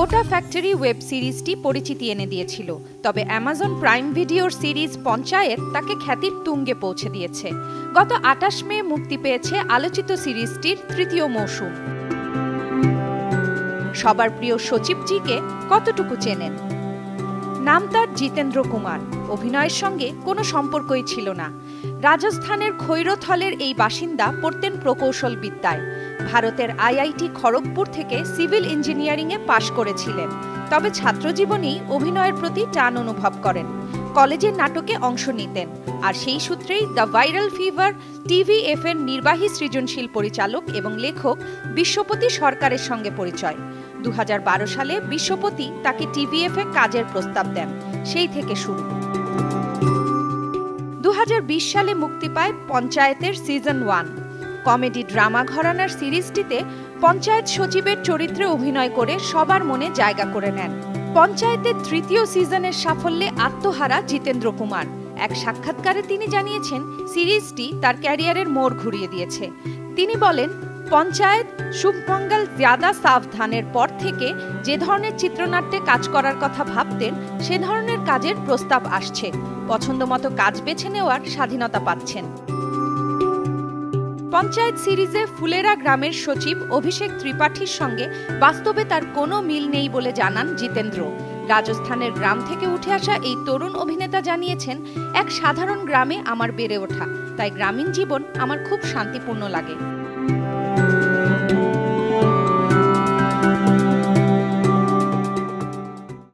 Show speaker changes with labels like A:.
A: কোটা factory web সিরিজটি পরিচিতি এনে দিয়েছিল, তবে অ্যামাজন প্রাইম ভিডিওর সিরিজ পঞ্চায়েত তাকে খ্যাতির তুঙ্গে পৌঁছে দিয়েছে। গত ২৮ মে মুক্তি পেয়েছে আলোচিত সিরিজটির তৃতীয় মৌসুম। সবার প্রিয় সচিবজিকে কতটুকু চেনেন? নাম তার জিতেন্দ্র কুমার। অভিনয়ের সঙ্গে কোনো সম্পর্কই ছিল না। রাজস্থানের খৈরথলের এই বাসিন্দা পড়তেন প্রকৌশল বিদ্যায়। ভারতের আইআইটি খড়গপুর থেকে সিভিল ইঞ্জিনিয়ারিংয়ে পাশ করেছিলেন, তবে ছাত্রজীবনেই অভিনয়ের প্রতি টান অনুভব করেন। কলেজের নাটকে অংশ নিতেন, আর সেই সূত্রেই দ্য ভাইরাল ফিভার TVF এর নির্বাহী সৃজনশীল পরিচালক এবং লেখক বিশ্বপতি সরকারের সঙ্গে পরিচয়। ২০১২ সালে বিশ্বপতি তাকে TVF এ কাজের প্রস্তাব দেন, সেই থেকে শুরু। ২০২০ সালে মুক্তি পায় পঞ্চায়েতের সিজন 1। কমেডি ড্রামা ঘরানার সিরিজটিতে পঞ্চায়েত সচিবের চরিত্রে অভিনয় করে সবার মনে জায়গা করে নেন। পঞ্চায়েতের তৃতীয় সিজনের সাফল্যে আত্মহারা জিতেন্দ্র কুমার। এক সাক্ষাৎকারে তিনি জানিয়েছেন, সিরিজটি তার ক্যারিয়ারের মোড় ঘুরিয়ে দিয়েছে। তিনি বলেন, পঞ্চায়েত, শুভমঙ্গল, জ্যাদা সাবধানের পর থেকে যে ধরনের চিত্রনাট্যে কাজ করার কথা ভাবতেন, সে ধরনের কাজের প্রস্তাব আসছে। পছন্দমতো কাজ বেছে নেওয়ার স্বাধীনতা পাচ্ছেন। পঞ্চায়েত সিরিজে ফুলেরা গ্রামের সচিব অভিষেক ত্রিপাঠীর সঙ্গে বাস্তবে তার কোনো মিল নেই বলে জানান জিতেন্দ্র। রাজস্থানের গ্রাম থেকে উঠে আসা এই তরুণ অভিনেতা জানিয়েছেন, এক সাধারণ গ্রামে আমার বেড়ে ওঠা, তাই গ্রামীণ জীবন আমার খুব শান্তিপূর্ণ লাগে।